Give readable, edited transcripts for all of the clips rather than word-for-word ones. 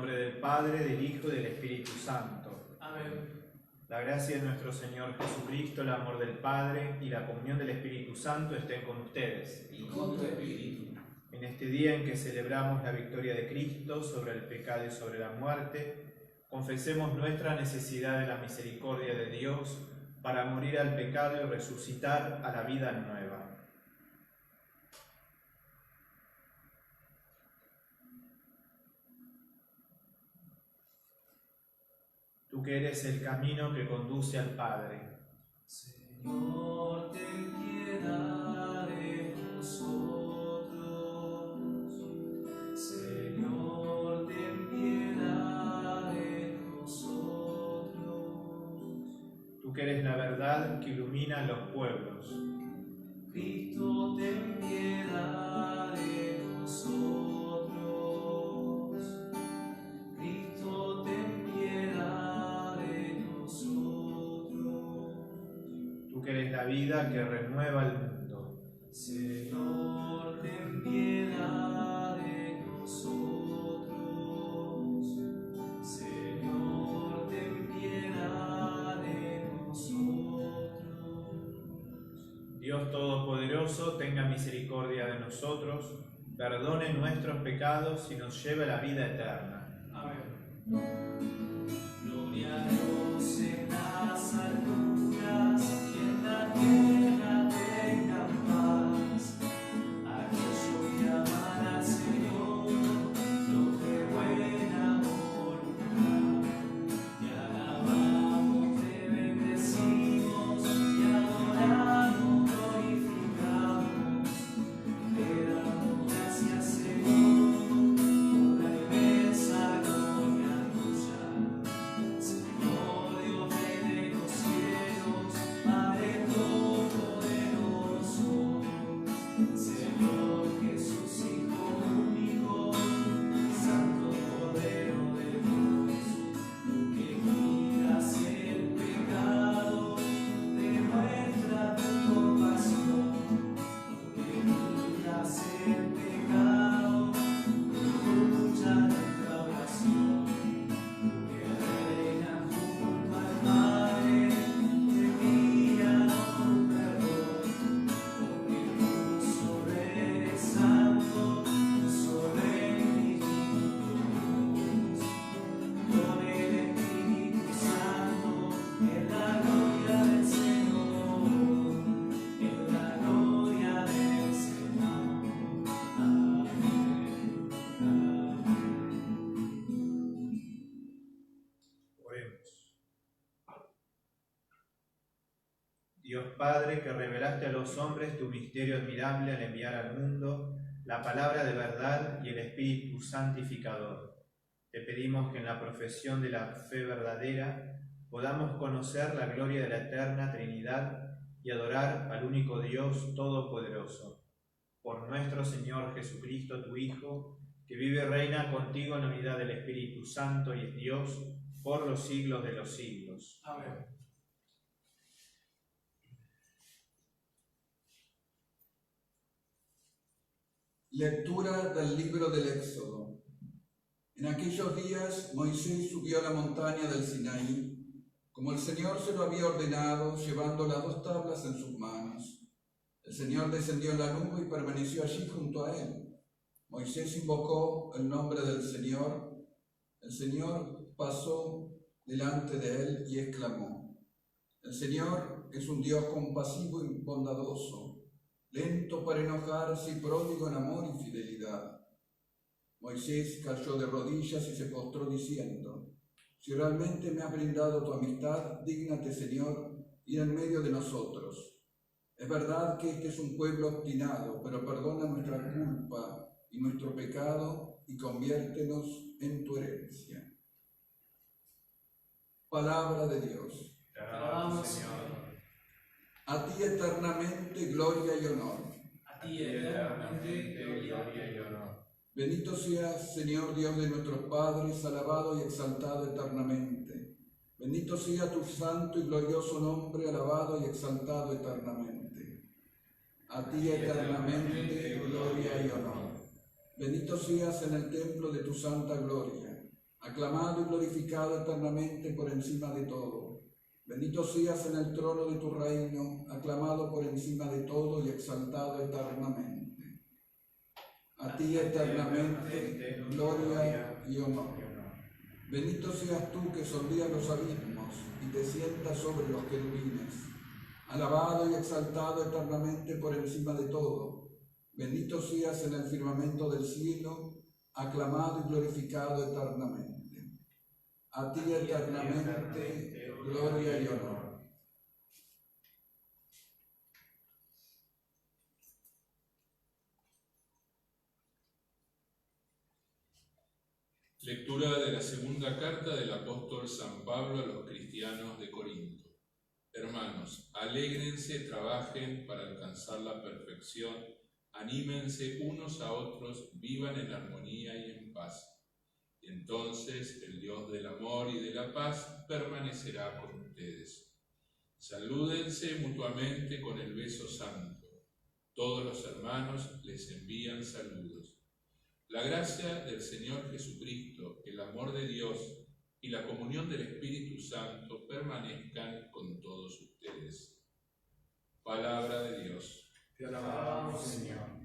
nombre del Padre, del Hijo y del Espíritu Santo. Amén. La gracia de nuestro Señor Jesucristo, el amor del Padre y la comunión del Espíritu Santo estén con ustedes. Y con tu espíritu. En este día en que celebramos la victoria de Cristo sobre el pecado y sobre la muerte, confesemos nuestra necesidad de la misericordia de Dios para morir al pecado y resucitar a la vida nueva. Tú que eres el camino que conduce al Padre. Señor, ten piedad de nosotros. Señor, ten piedad de nosotros. Tú que eres la verdad que ilumina a los pueblos. Cristo, ten piedad de nosotros. Cristo, ten piedad de nosotros. Tú que eres la vida que renueva el mundo. Señor, ten piedad de nosotros. Señor, ten piedad de nosotros. Dios Todopoderoso, tenga misericordia de nosotros, perdone nuestros pecados y nos lleve a la vida eterna. Amén. Gloria a Dios en las alturas y en la tierra tengan paz. Aquellos que aman al Señor, los de buena voluntad. Te alabamos, te bendecimos, te adoramos, glorificamos. Te damos gracias, Señor, por la inmensa gloria tuya. Señor Dios de los cielos, Padre todopoderoso. Señor Jesús, Hijo único, Santo Cordero de Dios, que quitas el pecado, demuestra tu compasión. Que quitas el pecado, escucha nuestra oración. Que reina junto al Padre, te envíanos tu perdón. Porque tú solo eres santo, solo eres Dios. Con el Espíritu Santo, en la gloria del Señor, en la gloria del Señor. Amén. Oremos. Dios Padre, que revelaste a los hombres tu misterio admirable al enviar al mundo la palabra de verdad y el Espíritu santificador, te pedimos que en la profesión de la fe verdadera podamos conocer la gloria de la eterna Trinidad y adorar al único Dios Todopoderoso. Por nuestro Señor Jesucristo, tu Hijo, que vive y reina contigo en la unidad del Espíritu Santo y es Dios por los siglos de los siglos. Amén. Lectura del libro del Éxodo. En aquellos días Moisés subió a la montaña del Sinaí, como el Señor se lo había ordenado, llevando las 2 tablas en sus manos. El Señor descendió en la nube y permaneció allí junto a él. Moisés invocó el nombre del Señor. El Señor pasó delante de él y exclamó: El Señor es un Dios compasivo y bondadoso, lento para enojarse y pródigo en amor y fidelidad. Moisés cayó de rodillas y se postró diciendo: Si realmente me has brindado tu amistad, dígnate, Señor, ir en medio de nosotros. Es verdad que este es un pueblo obstinado, pero perdona nuestra culpa y nuestro pecado y conviértenos en tu herencia. Palabra de Dios. Te alabamos, Señor. A ti eternamente gloria y honor. A ti eternamente gloria. y honor. Bendito seas, Señor Dios de nuestros padres, alabado y exaltado eternamente. Bendito sea tu santo y glorioso nombre, alabado y exaltado eternamente. A ti eternamente gloria y honor. Bendito seas en el templo de tu santa gloria. aclamado y glorificado eternamente por encima de todo. Bendito seas en el trono de tu reino, aclamado por encima de todo y exaltado eternamente. A ti eternamente, gloria y honor. Bendito seas tú que sonrías los abismos y te sientas sobre los querubines, alabado y exaltado eternamente por encima de todo. Bendito seas en el firmamento del cielo, aclamado y glorificado eternamente. A ti eternamente, gloria y honor. Lectura de la segunda carta del apóstol San Pablo a los cristianos de Corinto. Hermanos, alégrense, trabajen para alcanzar la perfección, anímense unos a otros, vivan en armonía y en paz. Y entonces el Dios del amor y de la paz permanecerá con ustedes. Salúdense mutuamente con el beso santo. Todos los hermanos les envían saludos. La gracia del Señor Jesucristo, el amor de Dios y la comunión del Espíritu Santo permanezcan con todos ustedes. Palabra de Dios. Te alabamos, Señor.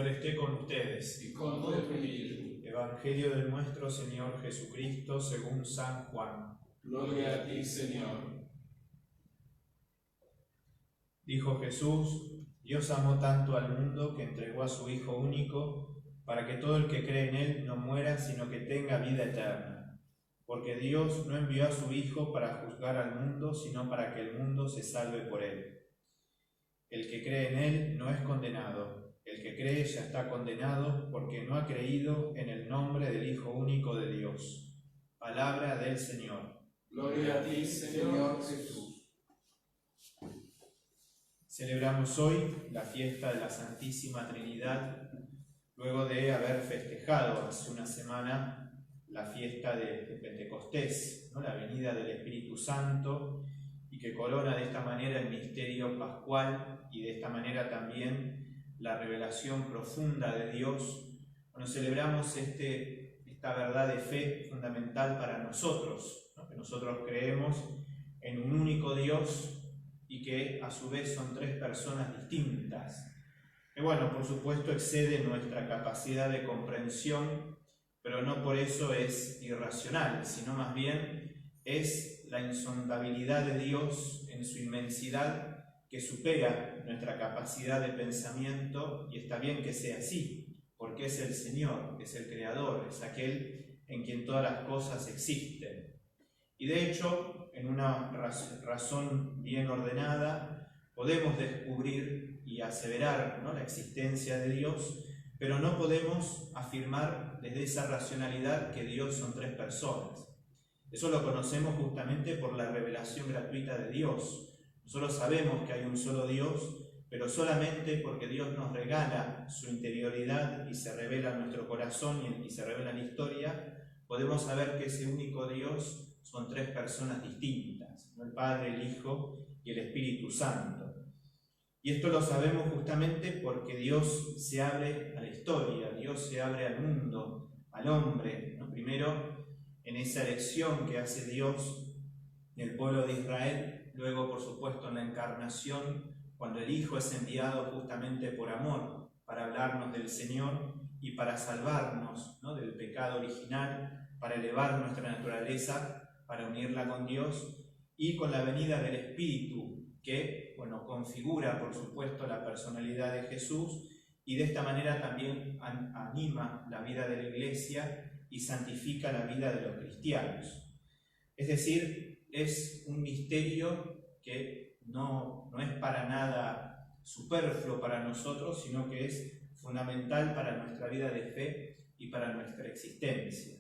Esté con ustedes y con tu espíritu. Evangelio de nuestro Señor Jesucristo según San Juan. Gloria a ti, Señor. Dijo Jesús: Dios amó tanto al mundo que entregó a su Hijo único, para que todo el que cree en Él no muera, sino que tenga vida eterna. Porque Dios no envió a su Hijo para juzgar al mundo, sino para que el mundo se salve por Él. El que cree en Él no es condenado. El que cree ya está condenado porque no ha creído en el nombre del Hijo único de Dios. Palabra del Señor. Gloria a ti, Señor Jesús. Celebramos hoy la fiesta de la Santísima Trinidad, luego de haber festejado hace una semana la fiesta de Pentecostés, ¿no? La venida del Espíritu Santo, y que corona de esta manera el misterio pascual y de esta manera también la revelación profunda de Dios. Bueno, celebramos esta verdad de fe fundamental para nosotros, ¿no? Que nosotros creemos en un único Dios y que a su vez son tres personas distintas. Que bueno, por supuesto excede nuestra capacidad de comprensión, pero no por eso es irracional, sino más bien es la insondabilidad de Dios en su inmensidad que supera nuestra capacidad de pensamiento, y está bien que sea así, porque es el Señor, es el Creador, es aquel en quien todas las cosas existen. Y de hecho, en una razón bien ordenada, podemos descubrir y aseverar, ¿no?, la existencia de Dios, pero no podemos afirmar desde esa racionalidad que Dios son tres personas. Eso lo conocemos justamente por la revelación gratuita de Dios. Nosotros sabemos que hay un solo Dios, pero solamente porque Dios nos regala su interioridad y se revela en nuestro corazón y se revela en la historia, podemos saber que ese único Dios son tres personas distintas, ¿no? El Padre, el Hijo y el Espíritu Santo. Y esto lo sabemos justamente porque Dios se abre a la historia, Dios se abre al mundo, al hombre, ¿no? Primero en esa elección que hace Dios del pueblo de Israel, luego, por supuesto, en la encarnación, cuando el Hijo es enviado justamente por amor para hablarnos del Señor y para salvarnos, ¿no?, del pecado original, para elevar nuestra naturaleza, para unirla con Dios, y con la venida del Espíritu, que, bueno, configura, por supuesto, la personalidad de Jesús, y de esta manera también anima la vida de la Iglesia y santifica la vida de los cristianos. Es decir, es un misterio que no es para nada superfluo para nosotros, sino que es fundamental para nuestra vida de fe y para nuestra existencia.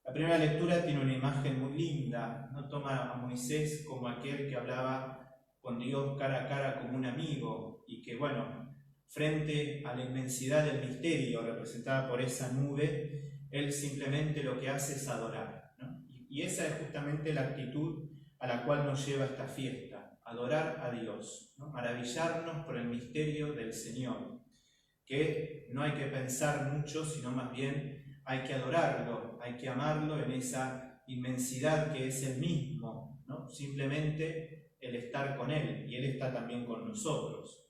La primera lectura tiene una imagen muy linda, ¿no? Toma a Moisés como aquel que hablaba con Dios cara a cara como un amigo, y que, bueno, frente a la inmensidad del misterio representada por esa nube, él simplemente lo que hace es adorar, ¿no? Y esa es justamente la actitud a la cual nos lleva esta fiesta, adorar a Dios, ¿no? Maravillarnos por el misterio del Señor, que no hay que pensar mucho, sino más bien hay que adorarlo, hay que amarlo en esa inmensidad que es Él mismo, ¿no? Simplemente el estar con Él, y Él está también con nosotros.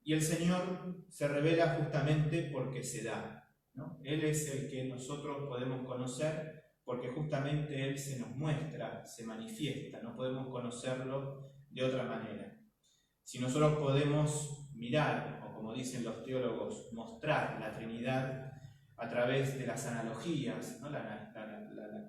Y el Señor se revela justamente porque se da, ¿no? Él es el que nosotros podemos conocer porque justamente Él se nos muestra, se manifiesta, no podemos conocerlo de otra manera. Si nosotros podemos mirar, o como dicen los teólogos, mostrar la Trinidad a través de las analogías, ¿no? La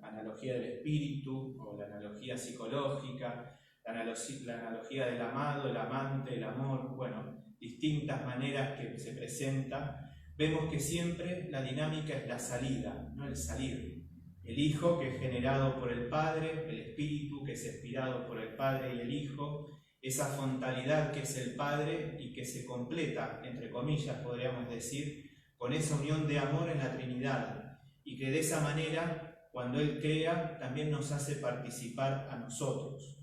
analogía del espíritu, o la analogía psicológica, la analogía del amado, el amante, el amor, bueno, distintas maneras que se presentan, vemos que siempre la dinámica es la salida, no el salir. El Hijo, que es generado por el Padre, el Espíritu, que es expirado por el Padre y el Hijo, esa frontalidad que es el Padre y que se completa, entre comillas podríamos decir, con esa unión de amor en la Trinidad, y que de esa manera, cuando Él crea, también nos hace participar a nosotros.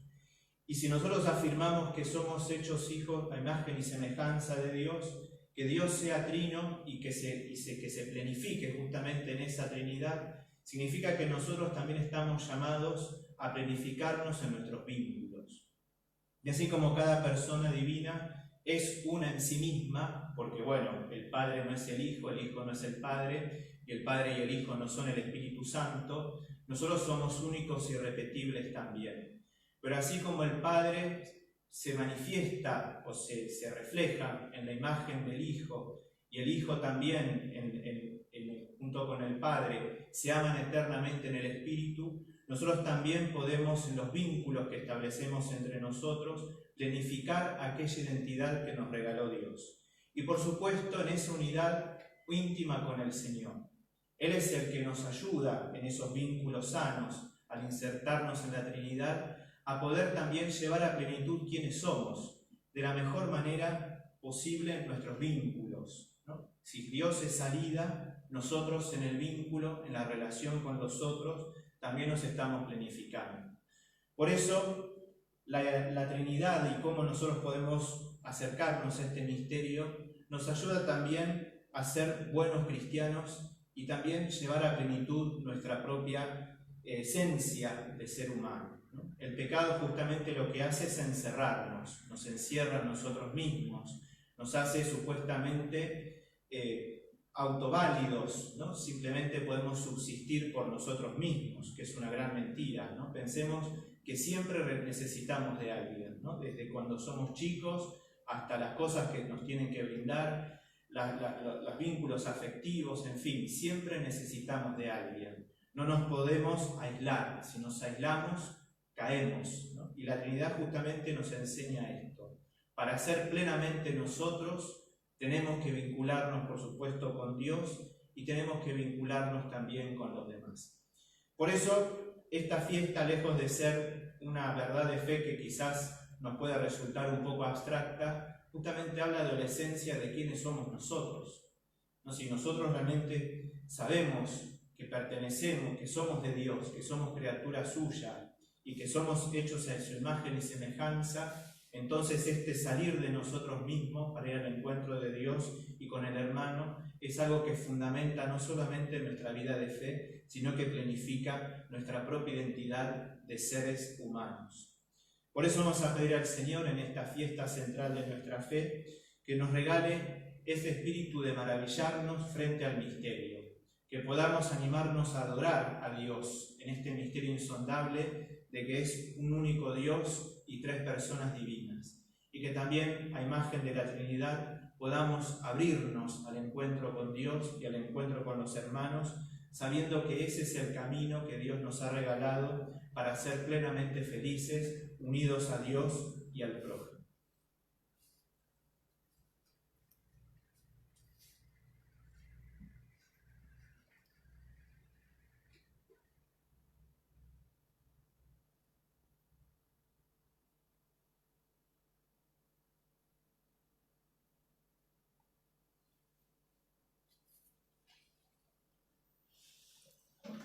Y si nosotros afirmamos que somos hechos hijos a imagen y semejanza de Dios, que Dios sea trino y que se plenifique justamente en esa Trinidad, significa que nosotros también estamos llamados a planificarnos en nuestros vínculos. Y así como cada persona divina es una en sí misma, porque bueno, el Padre no es el Hijo no es el Padre, y el Padre y el Hijo no son el Espíritu Santo, nosotros somos únicos y irrepetibles también. Pero así como el Padre se manifiesta o se refleja en la imagen del Hijo, y el Hijo también junto con el Padre se aman eternamente en el Espíritu, nosotros también podemos, en los vínculos que establecemos entre nosotros, planificar aquella identidad que nos regaló Dios. Y por supuesto en esa unidad íntima con el Señor. Él es el que nos ayuda en esos vínculos sanos, al insertarnos en la Trinidad, a poder también llevar a plenitud quiénes somos, de la mejor manera posible en nuestros vínculos, ¿no? Si Dios es salida, nosotros en el vínculo, en la relación con los otros, también nos estamos planificando. Por eso, la Trinidad y cómo nosotros podemos acercarnos a este misterio, nos ayuda también a ser buenos cristianos y también llevar a plenitud nuestra propia esencia de ser humano, ¿no? El pecado justamente lo que hace es encerrarnos, nos encierra en nosotros mismos, nos hace supuestamente autoválidos, ¿no? Simplemente podemos subsistir por nosotros mismos, que es una gran mentira, ¿no? Pensemos que siempre necesitamos de alguien, ¿no? Desde cuando somos chicos hasta las cosas que nos tienen que brindar, los vínculos afectivos, en fin, siempre necesitamos de alguien. No nos podemos aislar, si nos aislamos, caemos, ¿no? Y la Trinidad justamente nos enseña esto. Para ser plenamente nosotros, tenemos que vincularnos, por supuesto, con Dios y tenemos que vincularnos también con los demás. Por eso, esta fiesta, lejos de ser una verdad de fe que quizás nos pueda resultar un poco abstracta, justamente habla de la esencia de quiénes somos nosotros, ¿no? Si nosotros realmente sabemos que pertenecemos, que somos de Dios, que somos criatura suya y que somos hechos en su imagen y semejanza, entonces este salir de nosotros mismos para ir al encuentro de Dios y con el hermano es algo que fundamenta no solamente nuestra vida de fe, sino que planifica nuestra propia identidad de seres humanos. Por eso vamos a pedir al Señor en esta fiesta central de nuestra fe que nos regale ese espíritu de maravillarnos frente al misterio, que podamos animarnos a adorar a Dios en este misterio insondable de que es un único Dios y tres personas divinas, y que también a imagen de la Trinidad podamos abrirnos al encuentro con Dios y al encuentro con los hermanos, sabiendo que ese es el camino que Dios nos ha regalado para ser plenamente felices, unidos a Dios y al prójimo.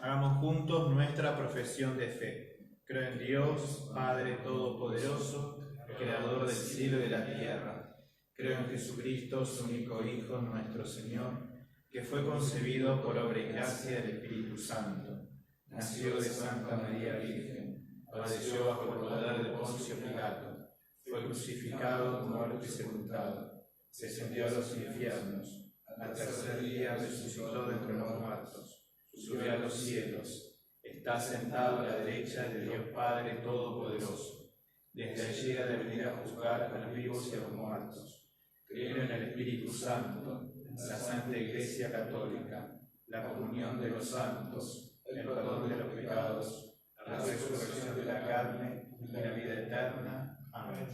Hagamos juntos nuestra profesión de fe. Creo en Dios, Padre Todopoderoso, Creador del cielo y de la tierra. Creo en Jesucristo, su único Hijo, nuestro Señor, que fue concebido por obra y gracia del Espíritu Santo. Nació de Santa María Virgen, padeció bajo el poder de Poncio Pilato, fue crucificado, muerto y sepultado, descendió a los infiernos, al tercer día resucitó de entre los muertos, subió a los cielos, está sentado a la derecha de Dios Padre Todopoderoso. Desde allí ha de venir a juzgar a los vivos y a los muertos. Creo en el Espíritu Santo, en la Santa Iglesia Católica, la comunión de los santos, el perdón de los pecados, la resurrección de la carne y la vida eterna. Amén.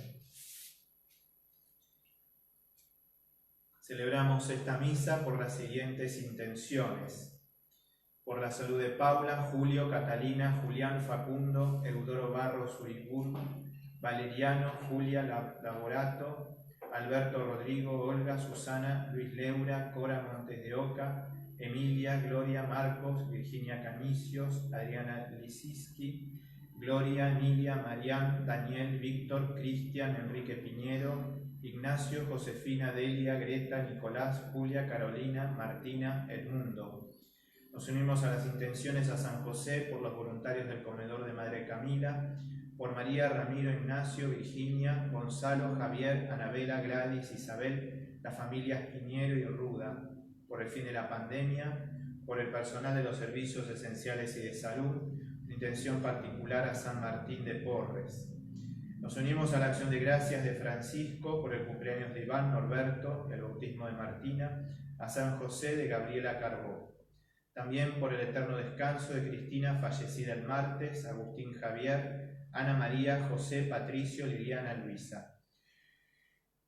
Celebramos esta misa por las siguientes intenciones: por la salud de Paula, Julio, Catalina, Julián, Facundo, Eudoro Barros Uribún, Valeriano, Julia Laborato, Alberto Rodrigo, Olga, Susana, Luis Leura, Cora Montes de Oca, Emilia, Gloria, Marcos, Virginia Canicios, Adriana Lisiski, Gloria, Emilia, Marián, Daniel, Víctor, Cristian, Enrique Piñero, Ignacio, Josefina, Delia, Greta, Nicolás, Julia, Carolina, Martina, Edmundo. Nos unimos a las intenciones a San José por los voluntarios del comedor de Madre Camila, por María, Ramiro, Ignacio, Virginia, Gonzalo, Javier, Anabela, Gladys, Isabel, las familias Piñero y Ruda, por el fin de la pandemia, por el personal de los servicios esenciales y de salud, una intención particular a San Martín de Porres. Nos unimos a la acción de gracias de Francisco por el cumpleaños de Iván Norberto, el bautismo de Martina, a San José de Gabriela Carbó. También por el eterno descanso de Cristina, fallecida el martes, Agustín Javier, Ana María, José, Patricio, Liliana, Luisa.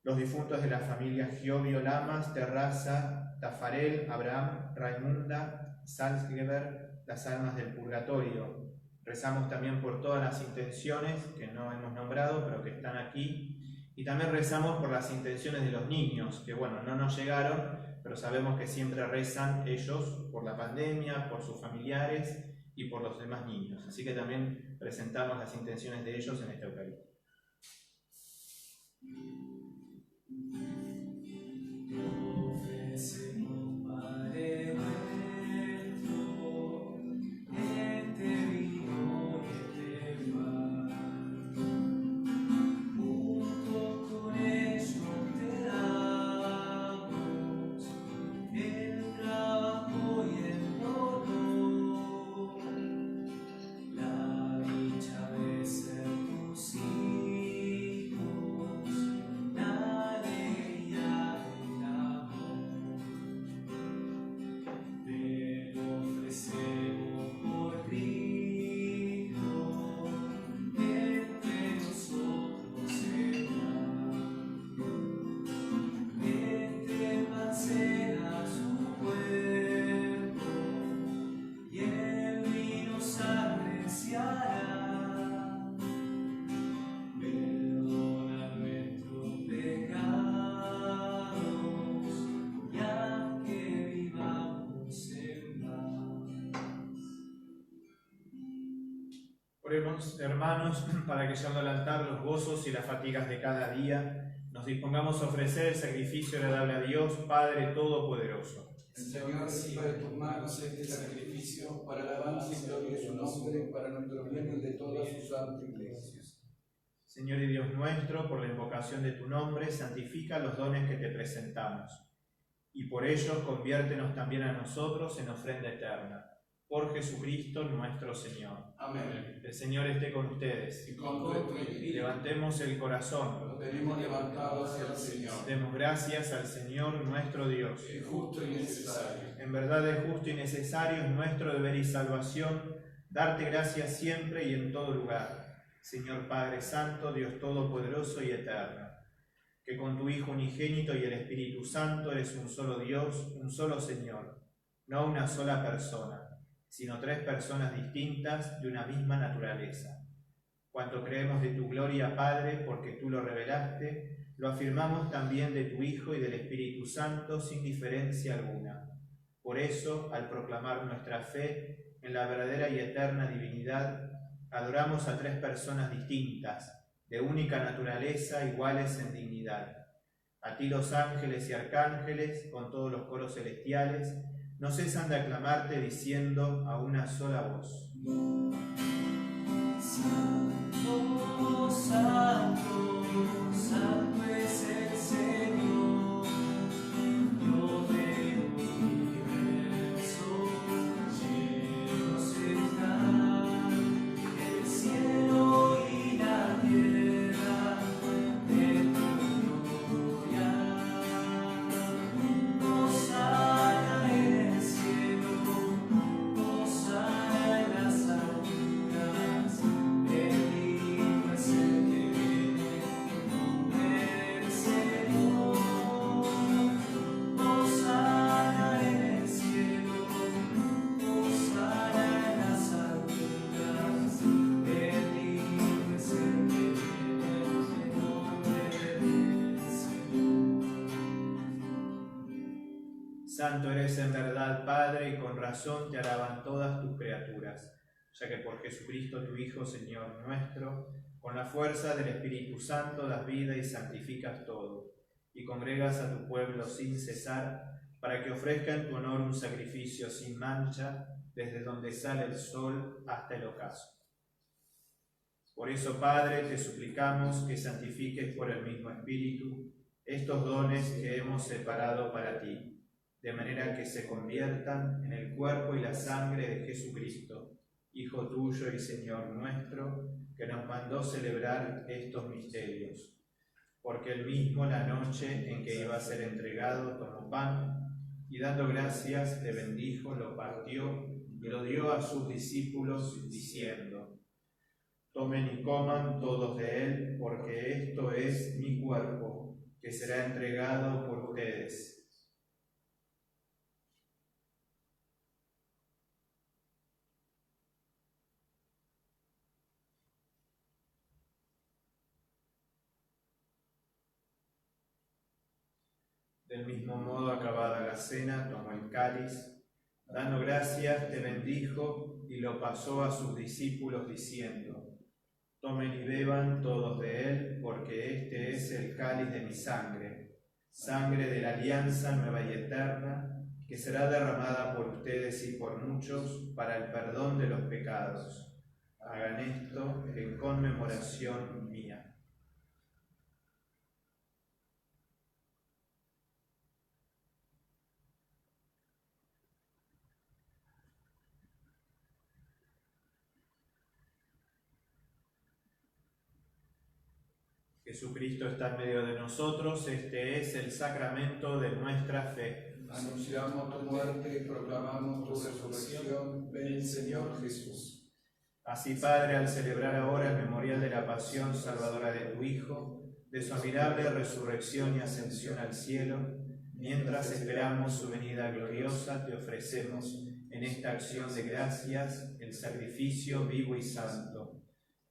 Los difuntos de la familia Giovio Lamas, Terraza, Tafarel, Abraham, Raimunda, Salzgeber, las almas del purgatorio. Rezamos también por todas las intenciones que no hemos nombrado, pero que están aquí. Y también rezamos por las intenciones de los niños, que bueno, no nos llegaron, pero sabemos que siempre rezan ellos por la pandemia, por sus familiares y por los demás niños. Así que también presentamos las intenciones de ellos en esta Eucaristía. Oremos, hermanos, para que llevando al altar los gozos y las fatigas de cada día, nos dispongamos a ofrecer el sacrificio agradable a Dios, Padre Todopoderoso. El Señor reciba de tus manos este sacrificio para la alabanza y gloria de su nombre, para nuestro bien y el de toda su santa Iglesia. Señor y Dios nuestro, por la invocación de tu nombre, santifica los dones que te presentamos, y por ellos conviértenos también a nosotros en ofrenda eterna. Por Jesucristo nuestro Señor. Amén. El Señor esté con ustedes. Y con tu espíritu. Levantemos el corazón. Lo tenemos levantado hacia el Señor. Demos gracias al Señor nuestro Dios. Es justo y necesario. En verdad es justo y necesario, es nuestro deber y salvación, darte gracias siempre y en todo lugar. Señor Padre Santo, Dios Todopoderoso y Eterno, que con tu Hijo unigénito y el Espíritu Santo eres un solo Dios, un solo Señor, no una sola persona, sino tres personas distintas de una misma naturaleza. Cuanto creemos de tu gloria, Padre, porque tú lo revelaste, lo afirmamos también de tu Hijo y del Espíritu Santo sin diferencia alguna. Por eso, al proclamar nuestra fe, en la verdadera y eterna divinidad, adoramos a tres personas distintas, de única naturaleza, iguales en dignidad. A ti los ángeles y arcángeles, con todos los coros celestiales, no cesan de aclamarte diciendo a una sola voz: Santo, santo, santo es el Señor, Dios del universo, llenos están el cielo y la tierra de tu gloria. Hosana en el cielo, hosana en las alturas, bendito es el que viene en nombre del Señor. Hosana en el cielo, hosana en las alturas, bendito es el que viene en nombre del Señor. Santo eres en verdad, Padre, y con razón te alaban todas tus criaturas, ya que por Jesucristo tu Hijo, Señor nuestro, con la fuerza del Espíritu Santo das vida y santificas todo, y congregas a tu pueblo sin cesar, para que ofrezca en tu honor un sacrificio sin mancha, desde donde sale el sol hasta el ocaso. Por eso, Padre, te suplicamos que santifiques por el mismo Espíritu estos dones que hemos separado para ti, de manera que se conviertan en el cuerpo y la sangre de Jesucristo, Hijo tuyo y Señor nuestro, que nos mandó celebrar estos misterios. Porque él mismo, la noche en que iba a ser entregado, tomó pan, y dando gracias, le bendijo, lo partió y lo dio a sus discípulos, diciendo: Tomen y coman todos de él, porque esto es mi cuerpo, que será entregado por ustedes. Del mismo modo, acabada la cena, tomó el cáliz, dando gracias, te bendijo y lo pasó a sus discípulos diciendo: Tomen y beban todos de él, porque este es el cáliz de mi sangre, sangre de la alianza nueva y eterna, que será derramada por ustedes y por muchos para el perdón de los pecados. Hagan esto en conmemoración mía. Jesucristo está en medio de nosotros, este es el sacramento de nuestra fe. Anunciamos tu muerte y proclamamos tu resurrección. Ven, Señor Jesús. Así, Padre, al celebrar ahora el memorial de la pasión salvadora de tu Hijo, de su admirable resurrección y ascensión al cielo, mientras esperamos su venida gloriosa, te ofrecemos en esta acción de gracias el sacrificio vivo y santo.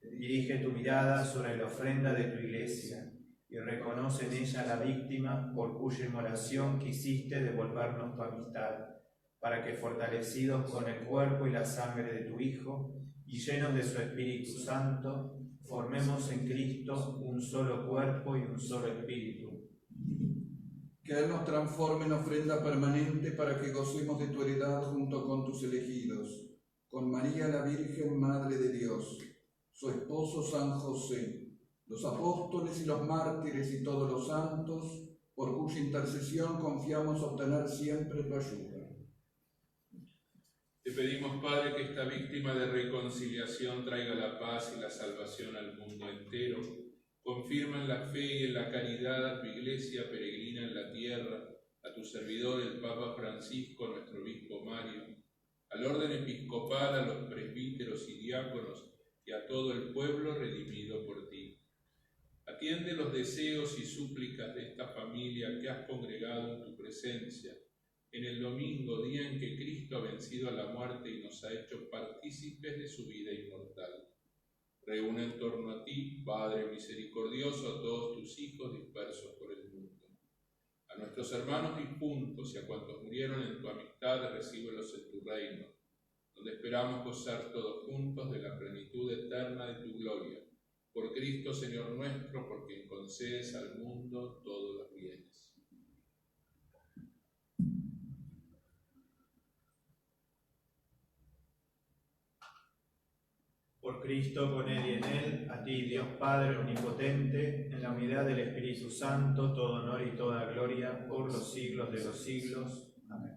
Dirige tu mirada sobre la ofrenda de tu Iglesia y reconoce en ella la víctima por cuya inmolación quisiste devolvernos tu amistad, para que, fortalecidos con el cuerpo y la sangre de tu Hijo y llenos de su Espíritu Santo, formemos en Cristo un solo cuerpo y un solo espíritu. Que Él nos transforme en ofrenda permanente para que gocemos de tu heredad junto con tus elegidos, con María la Virgen, Madre de Dios, su esposo San José, los apóstoles y los mártires y todos los santos, por cuya intercesión confiamos obtener siempre tu ayuda. Te pedimos, Padre, que esta víctima de reconciliación traiga la paz y la salvación al mundo entero. Confirma en la fe y en la caridad a tu Iglesia peregrina en la tierra, a tu servidor el Papa Francisco, nuestro obispo Mario, al orden episcopal, a los presbíteros y diáconos, y a todo el pueblo redimido por ti. Atiende los deseos y súplicas de esta familia que has congregado en tu presencia, en el domingo, día en que Cristo ha vencido a la muerte y nos ha hecho partícipes de su vida inmortal. Reúne en torno a ti, Padre misericordioso, a todos tus hijos dispersos por el mundo. A nuestros hermanos difuntos y a cuantos murieron en tu amistad, recíbelos en tu reino. donde esperamos gozar todos juntos de la plenitud eterna de tu gloria. Por Cristo, Señor nuestro, por quien concedes al mundo todos los bienes. Por Cristo, con Él y en Él, a ti, Dios Padre omnipotente, en la unidad del Espíritu Santo, todo honor y toda gloria, por los siglos de los siglos. Amén.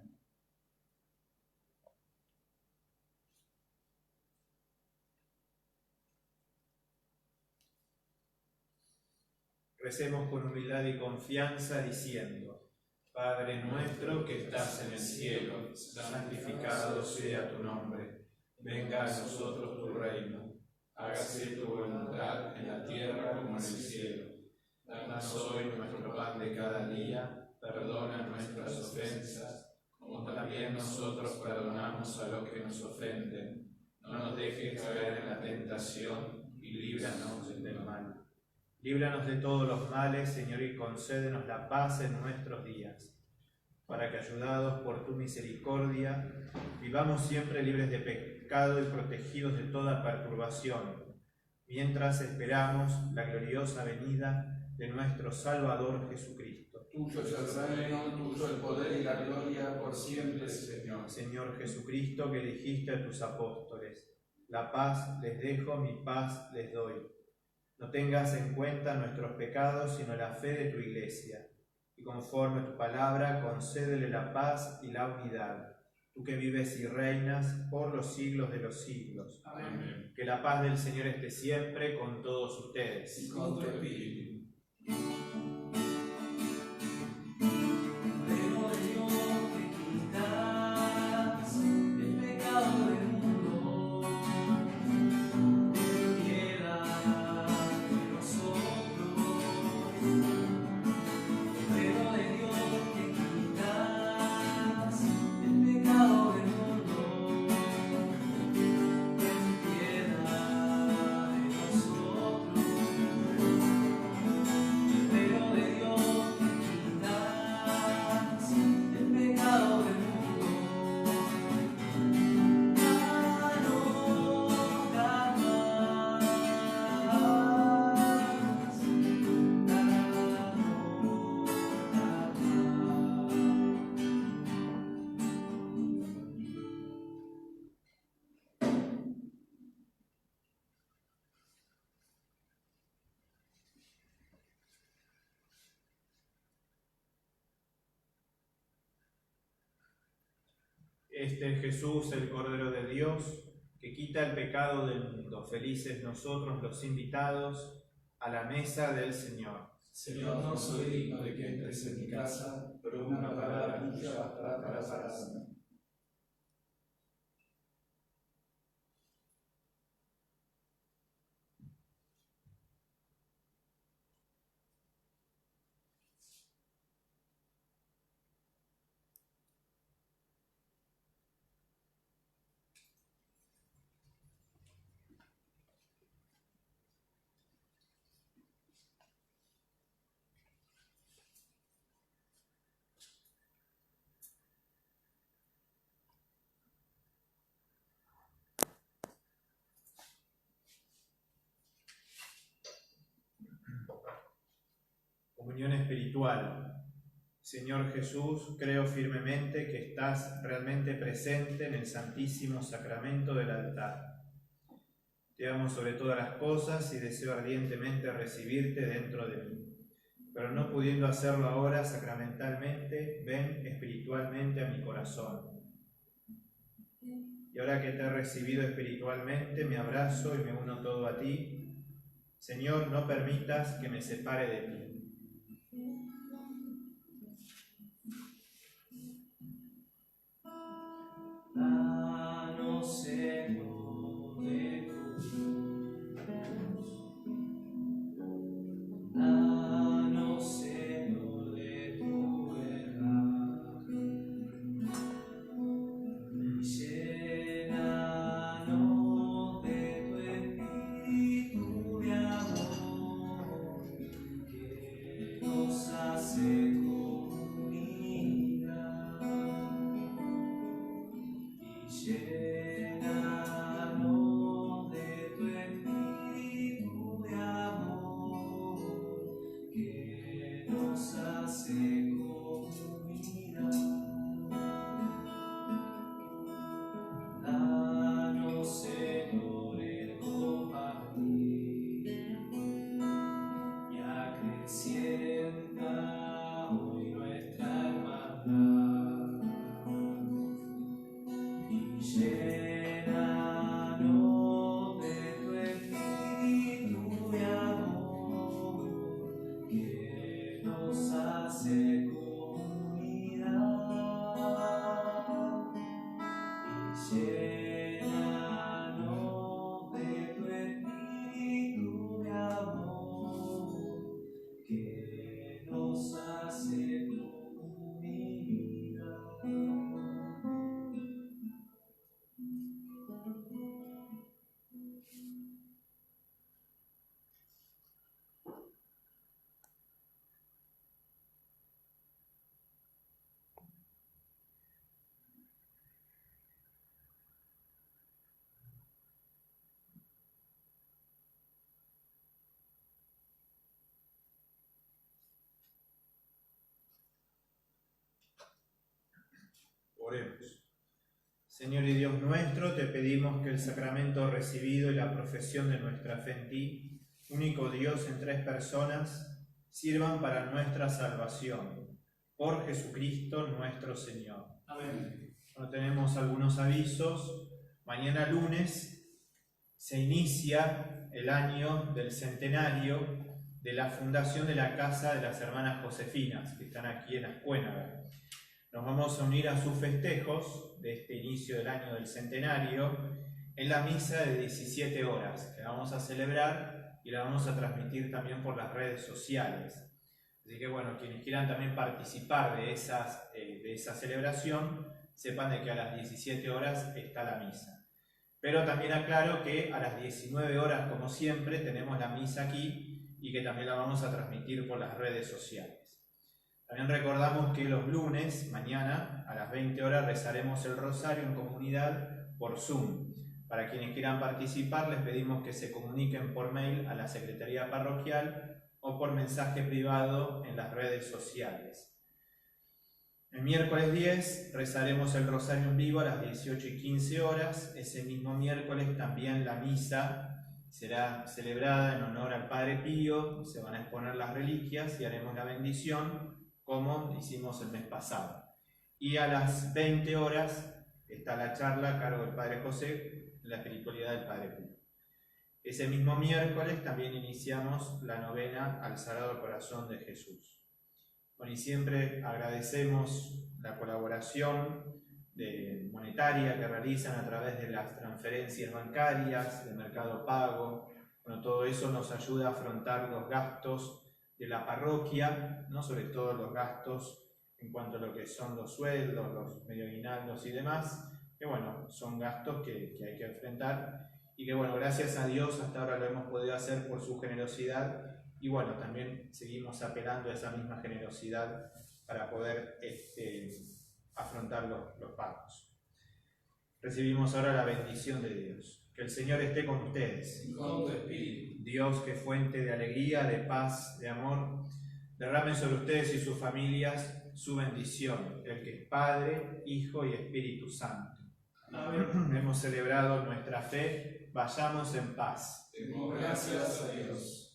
Recemos con humildad y confianza diciendo: Padre nuestro que estás en el cielo, santificado sea tu nombre. Venga a nosotros tu reino. Hágase tu voluntad en la tierra como en el cielo. Danos hoy nuestro pan de cada día. Perdona nuestras ofensas, como también nosotros perdonamos a los que nos ofenden. No nos dejes caer en la tentación y líbranos del mal. Líbranos de todos los males, Señor, y concédenos la paz en nuestros días, para que, ayudados por tu misericordia, vivamos siempre libres de pecado y protegidos de toda perturbación, mientras esperamos la gloriosa venida de nuestro Salvador Jesucristo. Tuyo es el reino, tuyo el poder y la gloria por siempre, Señor. Señor Jesucristo, que dijiste a tus apóstoles: la paz les dejo, mi paz les doy. No tengas en cuenta nuestros pecados, sino la fe de tu Iglesia, y conforme a tu palabra, concédele la paz y la unidad, tú que vives y reinas por los siglos de los siglos. Amén. Que la paz del Señor esté siempre con todos ustedes. Y con tu espíritu. Este es Jesús, el Cordero de Dios, que quita el pecado del mundo. Felices nosotros los invitados a la mesa del Señor. Señor, no soy digno de que entres en mi casa, pero una palabra tuya bastará para sanarme. Comunión espiritual. Señor Jesús, creo firmemente que estás realmente presente en el Santísimo Sacramento del altar. Te amo sobre todas las cosas y deseo ardientemente recibirte dentro de mí. Pero no pudiendo hacerlo ahora sacramentalmente, ven espiritualmente a mi corazón. Y ahora que te he recibido espiritualmente, me abrazo y me uno todo a ti. Señor, no permitas que me separe de ti. Danos, Señor, de tu luz. Danos, Señor, de tu verdad. Y llénanos de tu espíritu de amor, que nos hace comunidad. Y llénanos Oremos. Señor y Dios nuestro, te pedimos que el sacramento recibido y la profesión de nuestra fe en ti, único Dios en tres personas, sirvan para nuestra salvación. Por Jesucristo nuestro Señor. Amén. Bueno, tenemos algunos avisos. Mañana lunes se inicia el año del centenario de la fundación de la Casa de las Hermanas Josefinas, que están aquí en Ascuénaga. Nos vamos a unir a sus festejos de este inicio del año del centenario en la misa de 17 horas, que la vamos a celebrar y la vamos a transmitir también por las redes sociales. Así que bueno, quienes quieran también participar de esa celebración, sepan de que a las 17 horas está la misa. Pero también aclaro que a las 19 horas, como siempre, tenemos la misa aquí y que también la vamos a transmitir por las redes sociales. También recordamos que los lunes, mañana, a las 20 horas, rezaremos el rosario en comunidad por Zoom. Para quienes quieran participar, les pedimos que se comuniquen por mail a la Secretaría Parroquial o por mensaje privado en las redes sociales. El miércoles 10 rezaremos el rosario en vivo a las 18:15 horas. Ese mismo miércoles también la misa será celebrada en honor al Padre Pío, se van a exponer las reliquias y haremos la bendición como hicimos el mes pasado. Y a las 20 horas está la charla a cargo del Padre José, la espiritualidad del Padre Pío. Ese mismo miércoles también iniciamos la novena al Sagrado Corazón de Jesús. Bueno, y siempre agradecemos la colaboración monetaria que realizan a través de las transferencias bancarias, del Mercado Pago. Bueno, todo eso nos ayuda a afrontar los gastos de la parroquia, ¿no? Sobre todo los gastos en cuanto a lo que son los sueldos, los medio aguinaldos y demás, que bueno, son gastos que hay que enfrentar y que bueno, gracias a Dios hasta ahora lo hemos podido hacer por su generosidad y bueno, también seguimos apelando a esa misma generosidad para poder afrontar los pagos. Recibimos ahora la bendición de Dios. Que el Señor esté con ustedes. Y con tu espíritu. Dios, que fuente de alegría, de paz, de amor, derrame sobre ustedes y sus familias su bendición, el que es Padre, Hijo y Espíritu Santo. Amén. Hemos celebrado nuestra fe, vayamos en paz. Demos gracias a Dios.